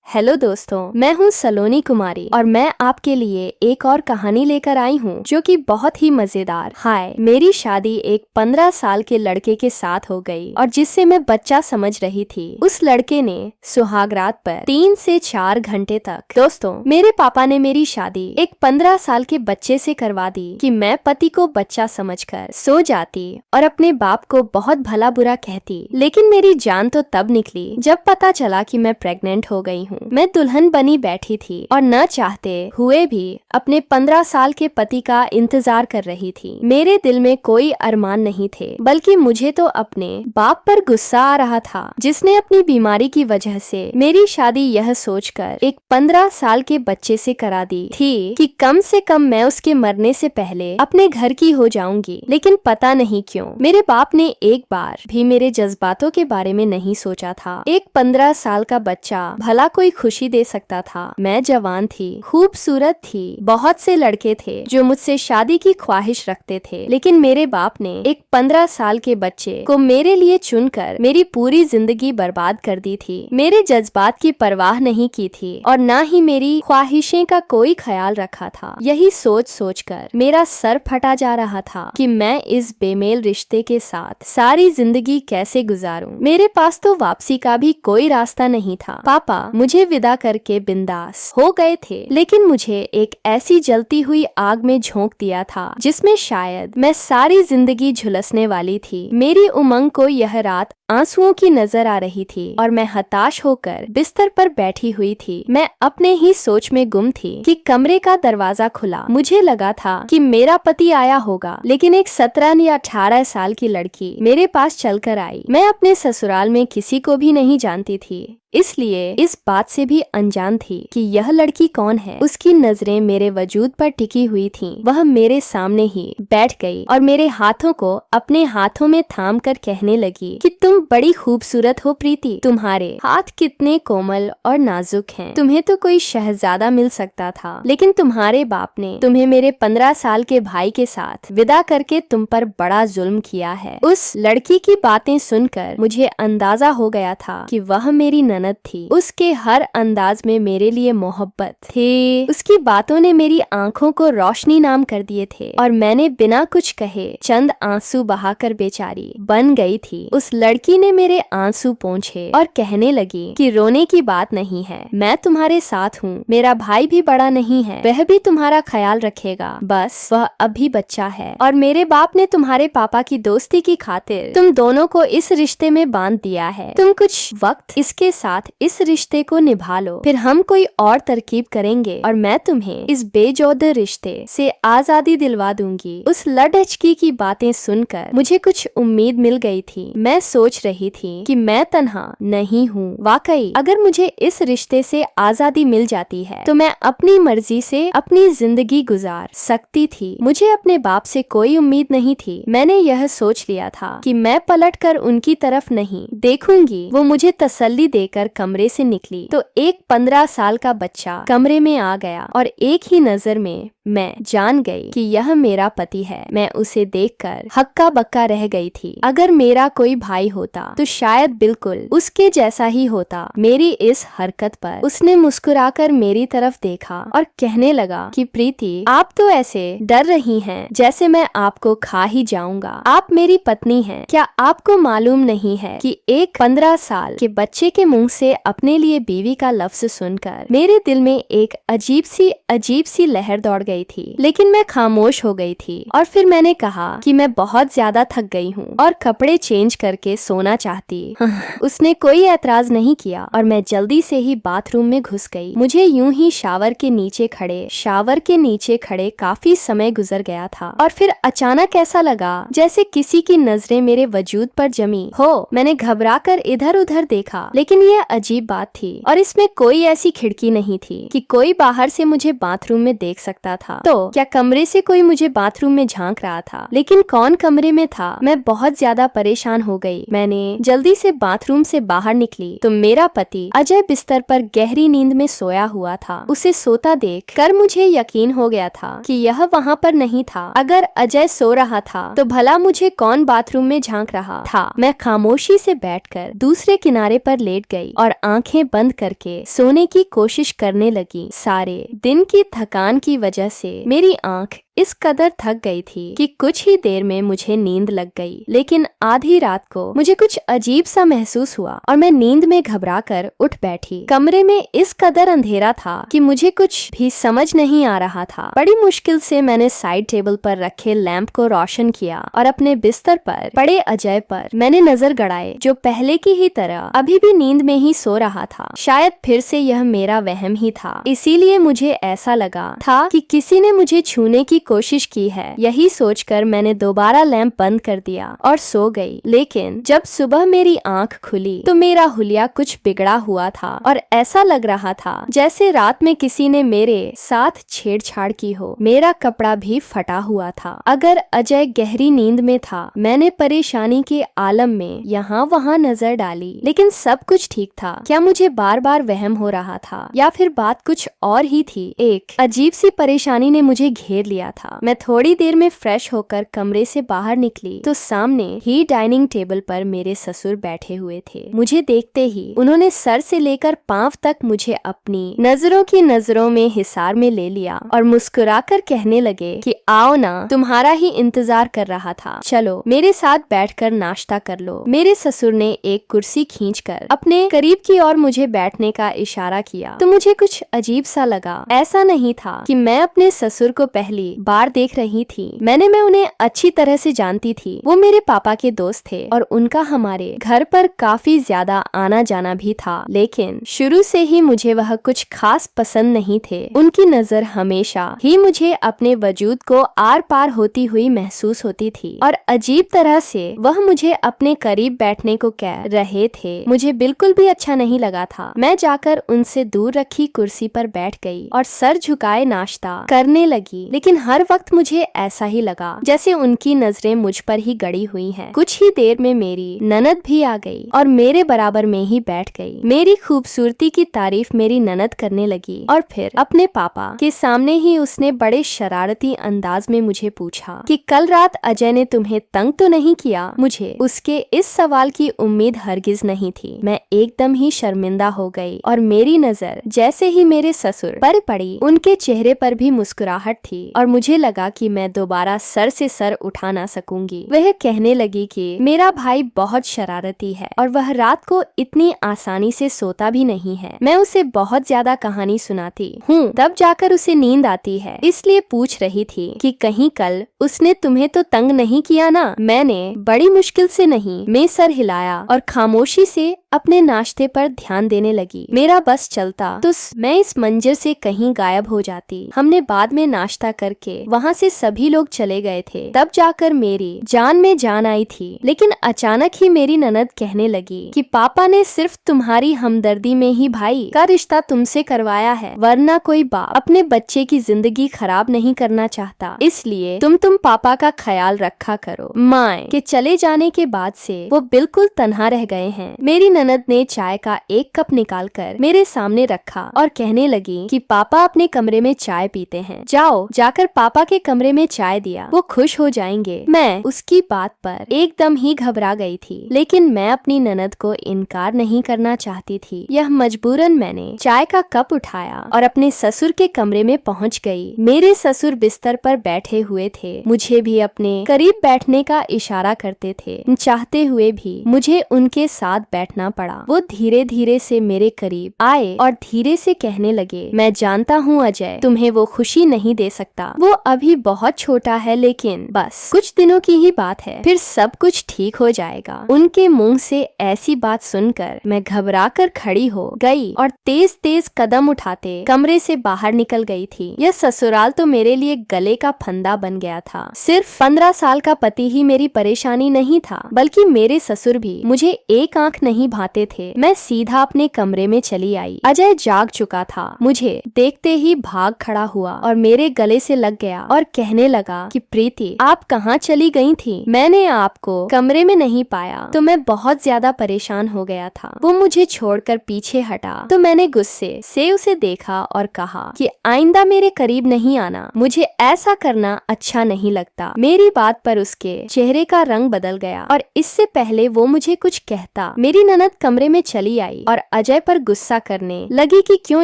Hello दोस्तों, मैं हूँ सलोनी कुमारी और मैं आपके लिए एक और कहानी लेकर आई हूँ जो कि बहुत ही मजेदार। हाय, मेरी शादी एक 15 साल के लड़के के साथ हो गई और जिससे मैं बच्चा समझ रही थी। उस लड़के ने सुहागरात पर 3 से 4 घंटे तक। दोस्तों, मेरे पापा ने मेरी शादी एक 15 साल के बच्चे से करवा दी कि मैं पति को बच्चा समझकर सो जाती और अपने बाप को बहुत भला बुरा कहती। लेकिन मेरी जान तो तब निकली जब पता चला कि मैं प्रेग्नेंट हो गई हूँ। मैं दुल्हन बनी बैठी थी और न चाहते हुए भी अपने 15 साल के पति का इंतजार कर रही थी। मेरे दिल में कोई अरमान नहीं थे, बल्कि मुझे तो अपने बाप पर गुस्सा आ रहा था जिसने अपनी बीमारी की वजह से मेरी शादी यह सोचकर एक 15 साल के बच्चे से करा दी थी कि कम से कम मैं उसके मरने से पहले अपने घर की हो जाऊंगी। लेकिन पता नहीं क्यों मेरे बाप ने एक बार भी मेरे जज्बातों के बारे में नहीं सोचा था। एक 15 साल का बच्चा भला कोई खुशी दे सकता था। मैं जवान थी, खूबसूरत थी, बहुत से लड़के थे जो मुझसे शादी की ख्वाहिश रखते थे, लेकिन मेरे बाप ने एक 15 साल के बच्चे को मेरे लिए चुनकर मेरी पूरी जिंदगी बर्बाद कर दी थी। मेरे जज्बात की परवाह नहीं की थी और न ही मेरी ख्वाहिशें का कोई ख्याल रखा था। यही सोच सोचकर मेरा सर फटा जा रहा था कि मैं इस बेमेल रिश्ते के साथ सारी जिंदगी कैसे गुजारूं। मेरे पास तो वापसी का भी कोई रास्ता नहीं था। पापा मुझे विदा करके बिंदास हो गए थे, लेकिन मुझे एक ऐसी जलती हुई आग में झोंक दिया था जिसमें शायद मैं सारी जिंदगी झुलसने वाली थी। मेरी उमंग को यह रात आंसुओं की नजर आ रही थी और मैं हताश होकर बिस्तर पर बैठी हुई थी। मैं अपने ही सोच में गुम थी कि कमरे का दरवाजा खुला। मुझे लगा था कि मेरा पति आया होगा, लेकिन एक 17 या 18 साल की लड़की मेरे पास चलकर आई। मैं अपने ससुराल में किसी को भी नहीं जानती थी, इसलिए इस बात से भी अनजान थी कि यह लड़की कौन है। उसकी नजरें मेरे वजूद पर टिकी हुई थीं। वह मेरे सामने ही बैठ गई और मेरे हाथों को अपने हाथों में थाम कर कहने लगी कि तुम बड़ी खूबसूरत हो प्रीति, तुम्हारे हाथ कितने कोमल और नाजुक हैं। तुम्हें तो कोई शहजादा मिल सकता था, लेकिन तुम्हारे बाप ने तुम्हें मेरे 15 साल के भाई के साथ विदा करके तुम पर बड़ा जुल्म किया है। उस लड़की की बातें सुनकर मुझे अंदाजा हो गया था कि वह मेरी ननद थी। उसके हर अंदाज में मेरे लिए मोहब्बत थी। उसकी बातों ने मेरी आंखों को रोशनी नाम कर दिए थे और मैंने बिना कुछ कहे चंद आंसू बहाकर बेचारी बन गई थी। उस लड़की ने मेरे आंसू पोंछे और कहने लगी कि रोने की बात नहीं है, मैं तुम्हारे साथ हूँ। मेरा भाई भी बड़ा नहीं है, वह भी तुम्हारा ख्याल रखेगा। बस वह अभी बच्चा है और मेरे बाप ने तुम्हारे पापा की दोस्ती की खातिर तुम दोनों को इस रिश्ते में बांध दिया है। तुम कुछ वक्त इसके साथ इस रिश्ते को निभा लो, फिर हम कोई और तरकीब करेंगे और मैं तुम्हें इस बेजोड़ रिश्ते से आजादी दिलवा दूंगी। उस लड़हचकी की बातें सुनकर मुझे कुछ उम्मीद मिल गई थी। मैं सोच रही थी कि मैं तन्हा नहीं हूँ। वाकई अगर मुझे इस रिश्ते से आजादी मिल जाती है तो मैं अपनी मर्जी से अपनी जिंदगी गुजार सकती थी। मुझे अपने बाप से कोई उम्मीद नहीं थी। मैंने यह सोच लिया था कि मैं पलटकर उनकी तरफ नहीं देखूंगी। वो मुझे तसल्ली देकर कमरे से निकली तो एक 15 साल का बच्चा कमरे में आ गया और एक ही नजर में मैं जान गई कि यह मेरा पति है। मैं उसे देखकर हक्का बक्का रह गई थी। अगर मेरा कोई भाई होता तो शायद बिल्कुल उसके जैसा ही होता। मेरी इस हरकत पर उसने मुस्कुराकर मेरी तरफ देखा और कहने लगा कि प्रीति, आप तो ऐसे डर रही हैं जैसे मैं आपको खा ही जाऊंगा। आप मेरी पत्नी हैं। क्या आपको मालूम नहीं है कि एक 15 साल के बच्चे के मुंह से अपने लिए बीवी का लफ्ज सुनकर मेरे दिल में एक अजीब सी लहर दौड़ गई थी, लेकिन मैं खामोश हो गई थी। और फिर मैंने कहा कि मैं बहुत ज्यादा थक गई हूँ और कपड़े चेंज करके सोना चाहती। उसने कोई ऐतराज नहीं किया और मैं जल्दी से ही बाथरूम में घुस गई। मुझे यूं ही शावर के नीचे खड़े काफी समय गुजर गया था और फिर अचानक ऐसा लगा जैसे किसी की नजरें मेरे वजूद पर जमी हो। मैंने घबरा कर इधर उधर देखा, लेकिन यह अजीब बात थी और इसमें कोई ऐसी खिड़की नहीं थी कि कोई बाहर से मुझे बाथरूम में देख सकता था। था। तो क्या कमरे से कोई मुझे बाथरूम में झांक रहा था? लेकिन कौन कमरे में था? मैं बहुत ज्यादा परेशान हो गई। मैंने जल्दी से बाथरूम से बाहर निकली तो मेरा पति अजय बिस्तर पर गहरी नींद में सोया हुआ था। उसे सोता देख कर मुझे यकीन हो गया था कि यह वहाँ पर नहीं था। अगर अजय सो रहा था तो भला मुझे कौन बाथरूम में झांक रहा था? मैं खामोशी से बैठकर दूसरे किनारे पर लेट गई और आंखें बंद करके सोने की कोशिश करने लगी। सारे दिन की थकान की वजह से मेरी आंख इस कदर थक गई थी कि कुछ ही देर में मुझे नींद लग गई। लेकिन आधी रात को मुझे कुछ अजीब सा महसूस हुआ और मैं नींद में घबराकर उठ बैठी। कमरे में इस कदर अंधेरा था कि मुझे कुछ भी समझ नहीं आ रहा था। बड़ी मुश्किल से मैंने साइड टेबल पर रखे लैंप को रोशन किया और अपने बिस्तर पर पड़े अजय पर मैंने नजर गड़ाए, जो पहले की ही तरह अभी भी नींद में ही सो रहा था। शायद फिर से यह मेरा वहम ही था, इसीलिए मुझे ऐसा लगा था कि किसी ने मुझे छूने की कोशिश की है। यही सोचकर मैंने दोबारा लैंप बंद कर दिया और सो गई। लेकिन जब सुबह मेरी आंख खुली तो मेरा हुलिया कुछ बिगड़ा हुआ था और ऐसा लग रहा था जैसे रात में किसी ने मेरे साथ छेड़छाड़ की हो। मेरा कपड़ा भी फटा हुआ था। अगर अजय गहरी नींद में था, मैंने परेशानी के आलम में यहाँ वहाँ नजर डाली, लेकिन सब कुछ ठीक था। क्या मुझे बार बार वहम हो रहा था या फिर बात कुछ और ही थी? एक अजीब सी परेशानी ने मुझे घेर लिया था। मैं थोड़ी देर में फ्रेश होकर कमरे से बाहर निकली तो सामने ही डाइनिंग टेबल पर मेरे ससुर बैठे हुए थे। मुझे देखते ही उन्होंने सर से लेकर पांव तक मुझे अपनी नजरों की नजरों में हिसार में ले लिया और मुस्कुराकर कहने लगे कि आओ ना, तुम्हारा ही इंतजार कर रहा था, चलो मेरे साथ बैठकर नाश्ता कर लो। मेरे ससुर ने एक कुर्सी खींचकर अपने करीब की ओर मुझे बैठने का इशारा किया तो मुझे कुछ अजीब सा लगा। ऐसा नहीं था कि मैं अपने ससुर को पहली बार देख रही थी। मैं उन्हें अच्छी तरह से जानती थी। वो मेरे पापा के दोस्त थे और उनका हमारे घर पर काफी ज्यादा आना जाना भी था। लेकिन शुरू से ही मुझे वह कुछ खास पसंद नहीं थे। उनकी नजर हमेशा ही मुझे अपने वजूद को आर पार होती हुई महसूस होती थी और अजीब तरह से वह मुझे अपने करीब बैठने को कह रहे थे। मुझे बिल्कुल भी अच्छा नहीं लगा था। मैं जाकर उनसे दूर रखी कुर्सी पर बैठ गई और सर झुकाए नाश्ता करने लगी। लेकिन हर वक्त मुझे ऐसा ही लगा जैसे उनकी नजरें मुझ पर ही गड़ी हुई हैं। कुछ ही देर में मेरी ननद भी आ गई और मेरे बराबर में ही बैठ गई। मेरी खूबसूरती की तारीफ मेरी ननद करने लगी और फिर अपने पापा के सामने ही उसने बड़े शरारती अंदाज में मुझे पूछा कि कल रात अजय ने तुम्हें तंग तो नहीं किया? मुझे उसके इस सवाल की उम्मीद हरगिज नहीं थी। मैं एकदम ही शर्मिंदा हो गई और मेरी नजर जैसे ही मेरे ससुर पर पड़ी, उनके चेहरे पर भी मुस्कुराहट थी और मुझे लगा कि मैं दोबारा सर से सर उठा ना सकूंगी। वह कहने लगी कि मेरा भाई बहुत शरारती है और वह रात को इतनी आसानी से सोता भी नहीं है। मैं उसे बहुत ज्यादा कहानी सुनाती हूँ, तब जाकर उसे नींद आती है, इसलिए पूछ रही थी कि कहीं कल उसने तुम्हें तो तंग नहीं किया ना? मैंने बड़ी मुश्किल से नहीं में सर हिलाया और खामोशी से अपने नाश्ते पर ध्यान देने लगी। मेरा बस चलता तो मैं इस मंजर से कहीं गायब हो जाती। हमने बाद में नाश्ता करके वहाँ से सभी लोग चले गए थे। तब जाकर मेरी जान में जान आई थी। लेकिन अचानक ही मेरी ननद कहने लगी कि पापा ने सिर्फ तुम्हारी हमदर्दी में ही भाई का रिश्ता तुमसे करवाया है, वरना कोई बाप अपने बच्चे की जिंदगी खराब नहीं करना चाहता। इसलिए तुम पापा का ख्याल रखा करो। माँ के चले जाने के बाद से वो बिल्कुल तन्हा रह गए हैं। मेरी ननद ने चाय का एक कप निकालकर मेरे सामने रखा और कहने लगी कि पापा अपने कमरे में चाय पीते हैं, जाओ जाकर पापा के कमरे में चाय दिया, वो खुश हो जाएंगे। मैं उसकी बात पर एकदम ही घबरा गई थी, लेकिन मैं अपनी ननद को इनकार नहीं करना चाहती थी। यह मजबूरन मैंने चाय का कप उठाया और अपने ससुर के कमरे में पहुंच गई। मेरे ससुर बिस्तर पर बैठे हुए थे, मुझे भी अपने करीब बैठने का इशारा करते थे। चाहते हुए भी मुझे उनके साथ बैठना पड़ा। वो धीरे धीरे से मेरे करीब आए और धीरे से कहने लगे, मैं जानता हूँ अजय तुम्हें वो खुशी नहीं दे सकता, वो वो अभी बहुत छोटा है, लेकिन बस कुछ दिनों की ही बात है, फिर सब कुछ ठीक हो जाएगा। उनके मुंह से ऐसी बात सुनकर मैं घबरा कर खड़ी हो गई और तेज तेज कदम उठाते कमरे से बाहर निकल गई थी। यह ससुराल तो मेरे लिए गले का फंदा बन गया था। सिर्फ 15 साल का पति ही मेरी परेशानी नहीं था, बल्कि मेरे ससुर भी मुझे एक आंख नहीं भाते थे। मैं सीधा अपने कमरे में चली आई। अजय जाग चुका था। मुझे देखते ही भाग खड़ा हुआ और मेरे गले से लग गया और कहने लगा कि प्रीति, आप कहाँ चली गई थी? मैंने आपको कमरे में नहीं पाया तो मैं बहुत ज्यादा परेशान हो गया था। वो मुझे छोड़कर पीछे हटा तो मैंने गुस्से से उसे देखा और कहा कि आइंदा मेरे करीब नहीं आना, मुझे ऐसा करना अच्छा नहीं लगता। मेरी बात पर उसके चेहरे का रंग बदल गया और इससे पहले वो मुझे कुछ कहता मेरी ननद कमरे में चली आई और अजय पर गुस्सा करने लगी कि क्यों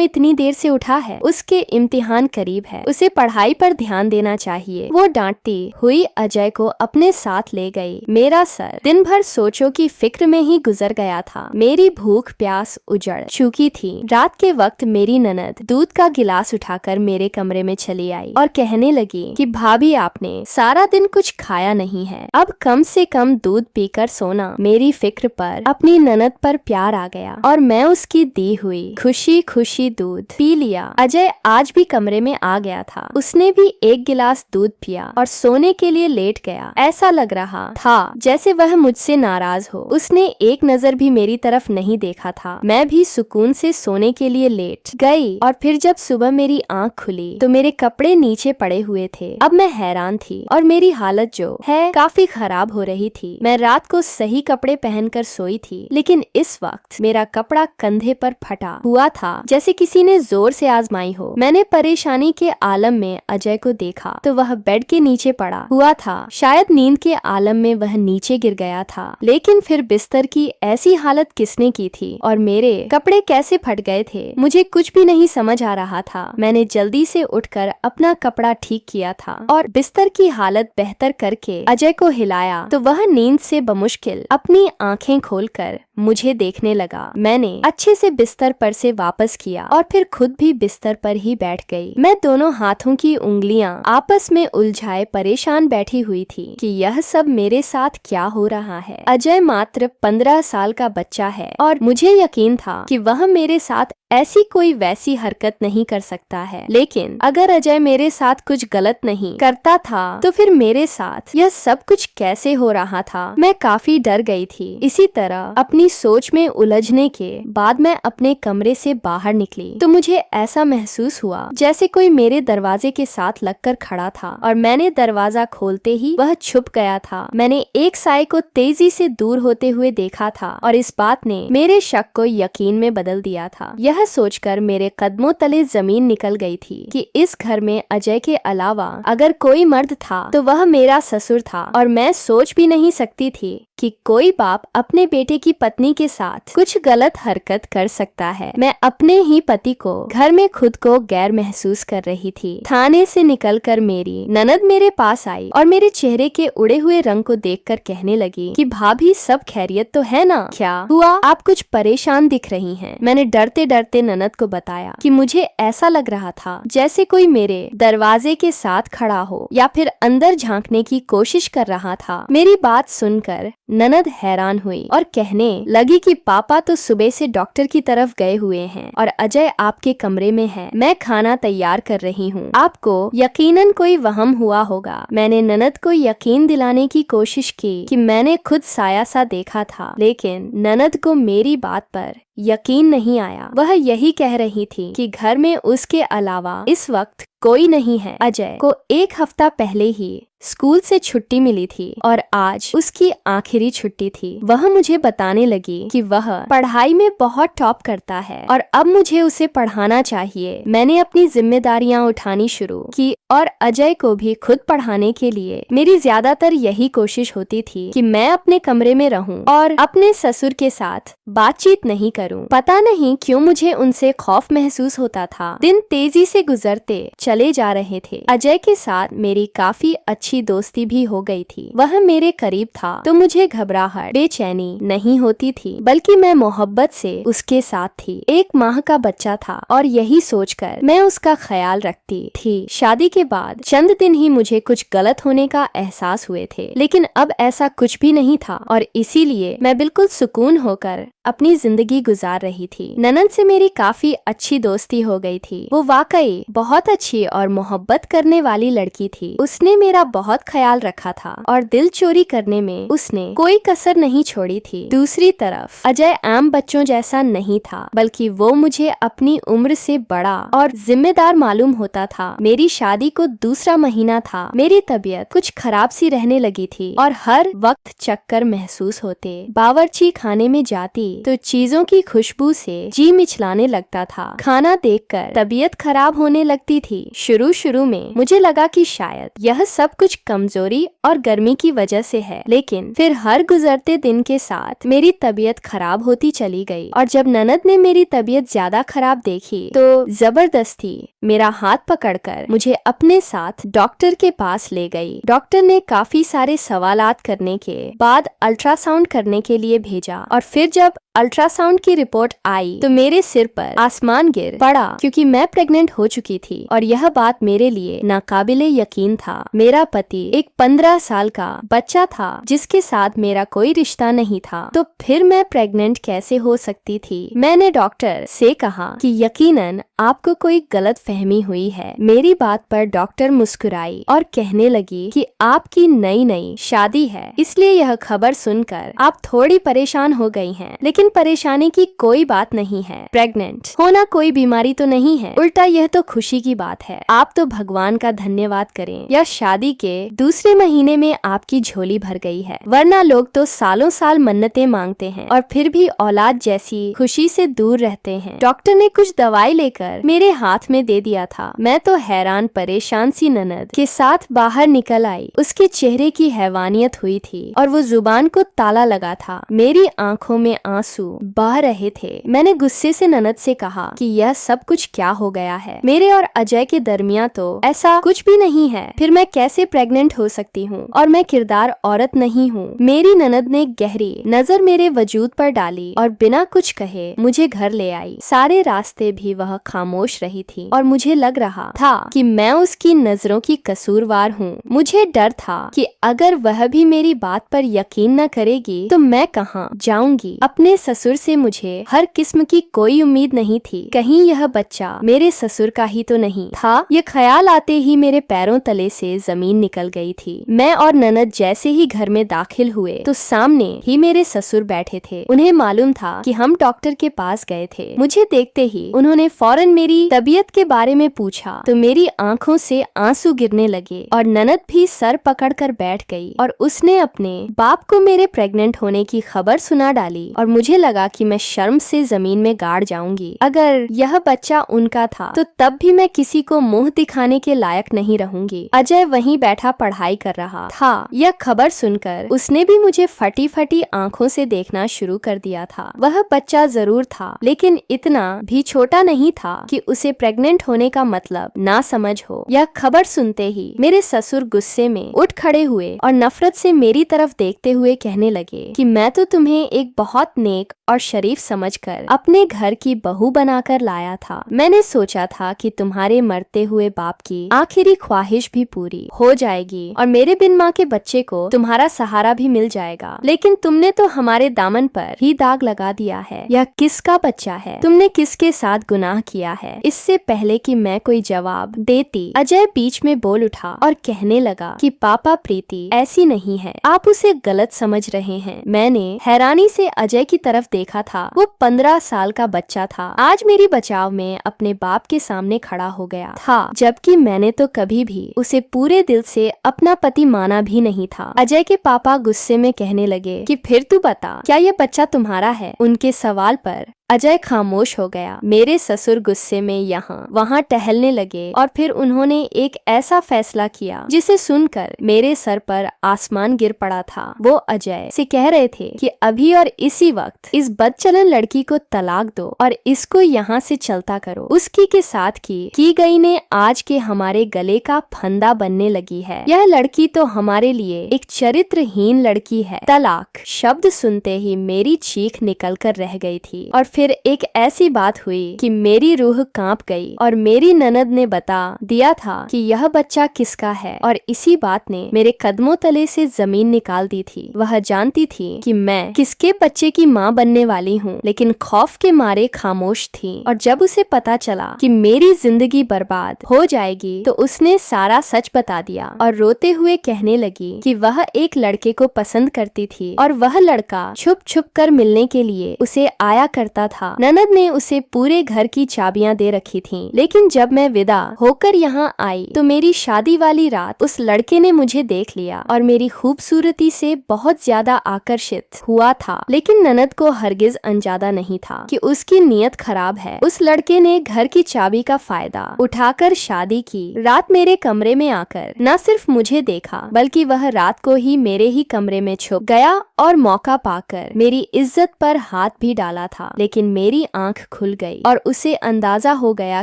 इतनी देर से उठा है, उसके इम्तिहान करीब है, उसे पढ़ाई पर ध्यान देना चाहिए। वो डांटती हुई अजय को अपने साथ ले गई। मेरा सर दिन भर सोचों की फिक्र में ही गुजर गया था। मेरी भूख प्यास उजड़ चुकी थी। रात के वक्त मेरी ननद दूध का गिलास उठाकर मेरे कमरे में चली आई और कहने लगी कि भाभी, आपने सारा दिन कुछ खाया नहीं है, अब कम से कम दूध पीकर सोना। मेरी फिक्र पर अपनी ननद पर प्यार आ गया और मैं उसकी दी हुई खुशी खुशी दूध पी लिया। अजय आज भी कमरे में आ गया था। उसने भी एक गिलास दूध पिया और सोने के लिए लेट गया। ऐसा लग रहा था जैसे वह मुझसे नाराज हो। उसने एक नजर भी मेरी तरफ नहीं देखा था। मैं भी सुकून से सोने के लिए लेट गई और फिर जब सुबह मेरी आंख खुली तो मेरे कपड़े नीचे पड़े हुए थे। अब मैं हैरान थी और मेरी हालत जो है काफी खराब हो रही थी। मैं रात को सही कपड़े पहनकर सोई थी, लेकिन इस वक्त मेरा कपड़ा कंधे पर फटा हुआ था जैसे किसी ने जोर से आजमाई हो। मैंने परेशानी के आलम में अजय को देखा तो वह बेड के नीचे पड़ा हुआ था। शायद नींद के आलम में वह नीचे गिर गया था, लेकिन फिर बिस्तर की ऐसी हालत किसने की थी और मेरे कपड़े कैसे फट गए थे, मुझे कुछ भी नहीं समझ आ रहा था। मैंने जल्दी से उठकर अपना कपड़ा ठीक किया था और बिस्तर की हालत बेहतर करके अजय को हिलाया तो वह नींद से बमुश्किल अपनी आंखें खोलकर मुझे देखने लगा। मैंने अच्छे से बिस्तर पर से वापस किया और फिर खुद भी बिस्तर पर ही बैठ गई। मैं दोनों हाथों की उंगलियां आपस में उलझाए परेशान बैठी हुई थी कि यह सब मेरे साथ क्या हो रहा है। अजय मात्र 15 साल का बच्चा है और मुझे यकीन था कि वह मेरे साथ ऐसी कोई वैसी हरकत नहीं कर सकता है, लेकिन अगर अजय मेरे साथ कुछ गलत नहीं करता था तो फिर मेरे साथ यह सब कुछ कैसे हो रहा था। मैं काफी डर गई थी। इसी तरह अपनी सोच में उलझने के बाद मैं अपने कमरे से बाहर निकली तो मुझे ऐसा महसूस हुआ जैसे कोई मेरे दरवाजे के साथ लगकर खड़ा था और मैंने दरवाजा खोलते ही वह छुप गया था। मैंने एक साए को तेजी से दूर होते हुए देखा था और इस बात ने मेरे शक को यकीन में बदल दिया था। यह सोचकर मेरे कदमों तले जमीन निकल गई थी कि इस घर में अजय के अलावा अगर कोई मर्द था तो वह मेरा ससुर था और मैं सोच भी नहीं सकती थी कि कोई बाप अपने बेटे की पत्नी के साथ कुछ गलत हरकत कर सकता है। मैं अपने ही पति को घर में खुद को गैर महसूस कर रही थी। थाने से निकलकर मेरी ननद मेरे पास आई और मेरे चेहरे के उड़े हुए रंग को देखकर कहने लगी कि भाभी, सब खैरियत तो है ना? क्या हुआ? आप कुछ परेशान दिख रही हैं। मैंने डरते डरते ननद को बताया कि मुझे ऐसा लग रहा था जैसे कोई मेरे दरवाजे के साथ खड़ा हो या फिर अंदर झांकने की कोशिश कर रहा था। मेरी बात सुनकर ननद हैरान हुई और कहने लगी कि पापा तो सुबह से डॉक्टर की तरफ गए हुए हैं और अजय आपके कमरे में है। मैं खाना तैयार कर रही हूँ, आपको यकीनन कोई वहम हुआ होगा। मैंने ननद को यकीन दिलाने की कोशिश की कि मैंने खुद साया सा देखा था, लेकिन ननद को मेरी बात पर यकीन नहीं आया। वह यही कह रही थी कि घर में उसके अलावा इस वक्त कोई नहीं है। अजय को एक हफ्ता पहले ही स्कूल से छुट्टी मिली थी और आज उसकी आखिरी छुट्टी थी। वह मुझे बताने लगी कि वह पढ़ाई में बहुत टॉप करता है और अब मुझे उसे पढ़ाना चाहिए। मैंने अपनी जिम्मेदारियां उठानी शुरू की और अजय को भी खुद पढ़ाने के लिए मेरी ज्यादातर यही कोशिश होती थी कि मैं अपने कमरे में रहूं और अपने ससुर के साथ बातचीत नहीं करूं। पता नहीं क्यों मुझे उनसे खौफ महसूस होता था। दिन तेजी से गुजरते चले जा रहे थे। अजय के साथ मेरी काफी अच्छी अच्छी दोस्ती भी हो गई थी। वह मेरे करीब था तो मुझे घबराहट बेचैनी नहीं होती थी, बल्कि मैं मोहब्बत से उसके साथ थी। 1 माह का बच्चा था और यही सोचकर मैं उसका ख्याल रखती थी। शादी के बाद चंद दिन ही मुझे कुछ गलत होने का एहसास हुए थे, लेकिन अब ऐसा कुछ भी नहीं था और इसीलिए मैं बिल्कुल सुकून होकर अपनी जिंदगी गुजार रही थी। ननद से मेरी काफी अच्छी दोस्ती हो गई थी। वो वाकई बहुत अच्छी और मोहब्बत करने वाली लड़की थी। उसने मेरा बहुत ख्याल रखा था और दिल चोरी करने में उसने कोई कसर नहीं छोड़ी थी। दूसरी तरफ अजय आम बच्चों जैसा नहीं था, बल्कि वो मुझे अपनी उम्र से बड़ा और जिम्मेदार मालूम होता था। मेरी शादी को दूसरा महीना था। मेरी तबीयत कुछ खराब सी रहने लगी थी और हर वक्त चक्कर महसूस होते। बावर्ची खाने में जाती तो चीजों की खुशबू से जी मिचलाने लगता था। खाना देखकर तबीयत खराब होने लगती थी। शुरू में मुझे लगा कि शायद यह सब कुछ कमजोरी और गर्मी की वजह से है, लेकिन फिर हर गुजरते दिन के साथ मेरी तबीयत खराब होती चली गई और जब ननद ने मेरी तबीयत ज्यादा खराब देखी तो जबरदस्ती मेरा हाथ पकड़कर मुझे अपने साथ डॉक्टर के पास ले गई। डॉक्टर ने काफी सारे सवालात करने के बाद अल्ट्रासाउंड करने के लिए भेजा और फिर जब अल्ट्रासाउंड की रिपोर्ट आई तो मेरे सिर पर आसमान गिर पड़ा, क्योंकि मैं प्रेग्नेंट हो चुकी थी और यह बात मेरे लिए नाकाबिले यकीन था। मेरा पति एक 15 साल का बच्चा था जिसके साथ मेरा कोई रिश्ता नहीं था, तो फिर मैं प्रेग्नेंट कैसे हो सकती थी। मैंने डॉक्टर से कहा कि यकीनन आपको कोई गलत फहमी हुई है। मेरी बात पर डॉक्टर मुस्कुराई और कहने लगी कि आपकी नई शादी है, इसलिए यह खबर सुनकर आप थोड़ी परेशान हो गई हैं, लेकिन परेशानी की कोई बात नहीं है। प्रेग्नेंट होना कोई बीमारी तो नहीं है, उल्टा यह तो खुशी की बात है। आप तो भगवान का धन्यवाद करें, यह शादी के दूसरे महीने में आपकी झोली भर गई है, वरना लोग तो सालों साल मन्नतें मांगते हैं और फिर भी औलाद जैसी खुशी से दूर रहते हैं। डॉक्टर ने कुछ दवाई लेकर मेरे हाथ में दे दिया था। मैं तो हैरान परेशान सी ननद के साथ बाहर निकल आई। उसके चेहरे की हैवानियत हुई थी और वो जुबान को ताला लगा था। मेरी आंखों में आंसू बह रहे थे। मैंने गुस्से से ननद से कहा कि यह सब कुछ क्या हो गया है। मेरे और अजय के दरमियान तो ऐसा कुछ भी नहीं है, फिर मैं कैसे प्रेग्नेंट हो सकती हूँ और मैं किरदार औरत नहीं हूँ। मेरी ननद ने गहरी नजर मेरे वजूद पर डाली और बिना कुछ कहे मुझे घर ले आई। सारे रास्ते भी वह खामोश रही थी और मुझे लग रहा था कि मैं उसकी नजरों की कसूरवार हूँ। मुझे डर था कि अगर वह भी मेरी बात पर यकीन न करेगी तो मैं कहाँ जाऊंगी। अपने ससुर से मुझे हर किस्म की कोई उम्मीद नहीं थी। कहीं यह बच्चा मेरे ससुर का ही तो नहीं था। ये ख्याल आते ही मेरे पैरों तले से जमीन निकल गई थी। मैं और ननद जैसे ही घर में दाखिल हुए तो सामने ही मेरे ससुर बैठे थे। उन्हें मालूम था कि हम डॉक्टर के पास गए थे। मुझे देखते ही उन्होंने फौरन मेरी तबीयत के बारे में पूछा तो मेरी आंखों से आंसू गिरने लगे और ननद भी सर पकड़कर बैठ गई और उसने अपने बाप को मेरे प्रेग्नेंट होने की खबर सुना डाली और मुझे लगा कि मैं शर्म से जमीन में गाड़ जाऊंगी। अगर यह बच्चा उनका था तो तब भी मैं किसी को मुंह दिखाने के लायक नहीं रहूंगी। अजय वहीं बैठा पढ़ाई कर रहा था। यह खबर सुनकर उसने भी मुझे फटी फटी आंखों से देखना शुरू कर दिया था। वह बच्चा जरूर था, लेकिन इतना भी छोटा नहीं था कि उसे प्रेग्नेंट होने का मतलब ना समझ हो। यह खबर सुनते ही मेरे ससुर गुस्से में उठ खड़े हुए और नफरत से मेरी तरफ देखते हुए कहने लगे कि मैं तो तुम्हें एक बहुत नेक और शरीफ समझकर अपने घर की बहू बनाकर लाया था। मैंने सोचा था कि तुम्हारे मरते हुए बाप की आखिरी ख्वाहिश भी पूरी हो जाएगी और मेरे बिन माँ के बच्चे को तुम्हारा सहारा भी मिल जाएगा, लेकिन तुमने तो हमारे दामन पर ही दाग लगा दिया है। यह किसका बच्चा है? तुमने किसके साथ गुनाह किया है? इससे पहले कि मैं कोई जवाब देती, अजय बीच में बोल उठा और कहने लगा कि पापा प्रीति ऐसी नहीं है, आप उसे गलत समझ रहे हैं। मैंने हैरानी से अजय की तरफ देखा था। वो 15 साल का बच्चा था। आज मेरी बचाव में अपने बाप के सामने खड़ा हो गया था, जबकि मैंने तो कभी भी उसे पूरे दिल से अपना पति माना भी नहीं था। अजय के पापा गुस्से में कहने लगे कि फिर तू बता, क्या ये बच्चा तुम्हारा है? उनके सवाल पर अजय खामोश हो गया। मेरे ससुर गुस्से में यहाँ वहाँ टहलने लगे और फिर उन्होंने एक ऐसा फैसला किया जिसे सुनकर मेरे सर पर आसमान गिर पड़ा था। वो अजय से कह रहे थे कि अभी और इसी वक्त इस बदचलन लड़की को तलाक दो और इसको यहाँ से चलता करो। उसकी के साथ की गई ने आज के हमारे गले का फंदा बनने लगी है। यह लड़की तो हमारे लिए एक चरित्रहीन लड़की है। तलाक शब्द सुनते ही मेरी चीख निकल कर रह गई थी और फिर एक ऐसी बात हुई कि मेरी रूह कांप गई और मेरी ननद ने बता दिया था कि यह बच्चा किसका है और इसी बात ने मेरे कदमों तले से जमीन निकाल दी थी। वह जानती थी कि मैं किसके बच्चे की माँ बनने वाली हूँ, लेकिन खौफ के मारे खामोश थी। और जब उसे पता चला कि मेरी जिंदगी बर्बाद हो जाएगी तो उसने सारा सच बता दिया और रोते हुए कहने लगी कि वह एक लड़के को पसंद करती थी और वह लड़का छुप छुप कर मिलने के लिए उसे आया करता था। ननद ने उसे पूरे घर की चाबियां दे रखी थीं, लेकिन जब मैं विदा होकर यहाँ आई तो मेरी शादी वाली रात उस लड़के ने मुझे देख लिया और मेरी खूबसूरती से बहुत ज्यादा आकर्षित हुआ था। लेकिन ननद को हरगिज अंजादा नहीं था कि उसकी नीयत खराब है। उस लड़के ने घर की चाबी का फायदा उठाकर शादी की रात मेरे कमरे में आकर न सिर्फ मुझे देखा बल्कि वह रात को ही मेरे ही कमरे में छुप गया और मौका पाकर मेरी इज्जत पर हाथ भी डाला था। लेकिन मेरी आंख खुल गई और उसे अंदाजा हो गया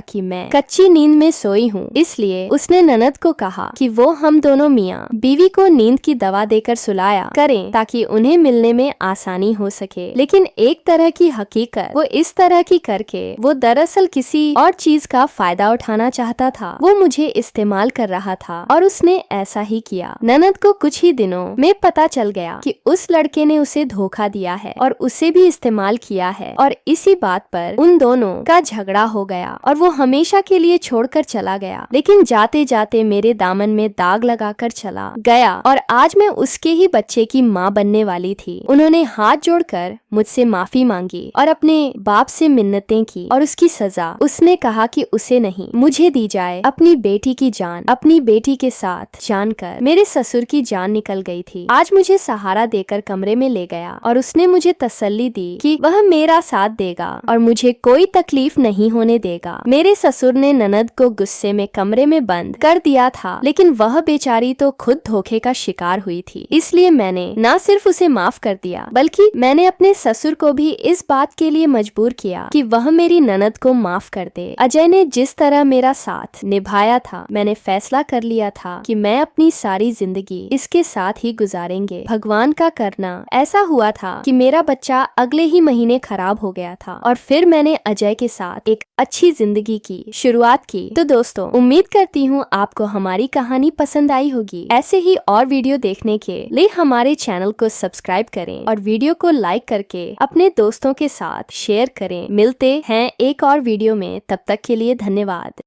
कि मैं कच्ची नींद में सोई हूँ। इसलिए उसने ननद को कहा कि वो हम दोनों मियाँ बीवी को नींद की दवा देकर सुलाया करें ताकि उन्हें मिलने में आसानी हो सके। लेकिन एक तरह की हकीकत वो इस तरह की करके वो दरअसल किसी और चीज का फायदा उठाना चाहता था। वो मुझे इस्तेमाल कर रहा था और उसने ऐसा ही किया। ननद को कुछ ही दिनों में पता चल गया कि उस लड़के ने उसे धोखा दिया है और उसे भी इस्तेमाल किया है और इसी बात पर उन दोनों का झगड़ा हो गया और वो हमेशा के लिए छोड़कर चला गया। लेकिन जाते जाते मेरे दामन में दाग लगाकर चला गया और आज मैं उसके ही बच्चे की माँ बनने वाली थी। उन्होंने हाथ जोड़कर मुझसे माफी मांगी और अपने बाप से मिन्नतें की और उसकी सजा उसने कहा कि उसे नहीं मुझे दी जाए। अपनी बेटी की जान अपनी बेटी के साथ जानकर मेरे ससुर की जान निकल गई थी। आज मुझे सहारा देकर कमरे में ले गया और उसने मुझे तसल्ली दी कि वह मेरा साथ देगा और मुझे कोई तकलीफ नहीं होने देगा। मेरे ससुर ने ननद को गुस्से में कमरे में बंद कर दिया था, लेकिन वह बेचारी तो खुद धोखे का शिकार हुई थी। इसलिए मैंने न सिर्फ उसे माफ कर दिया बल्कि मैंने अपने ससुर को भी इस बात के लिए मजबूर किया कि वह मेरी ननद को माफ कर दे। अजय ने जिस तरह मेरा साथ निभाया था, मैंने फैसला कर लिया था कि मैं अपनी सारी जिंदगी इसके साथ ही गुजारेंगे। भगवान का करना ऐसा हुआ था कि मेरा बच्चा अगले ही महीने खराब हो गया था और फिर मैंने अजय के साथ एक अच्छी जिंदगी की शुरुआत की। तो दोस्तों, उम्मीद करती हूँ आपको हमारी कहानी पसंद आई होगी। ऐसे ही और वीडियो देखने के लिए हमारे चैनल को सब्सक्राइब करें और वीडियो को लाइक करके अपने दोस्तों के साथ शेयर करें। मिलते हैं एक और वीडियो में, तब तक के लिए धन्यवाद।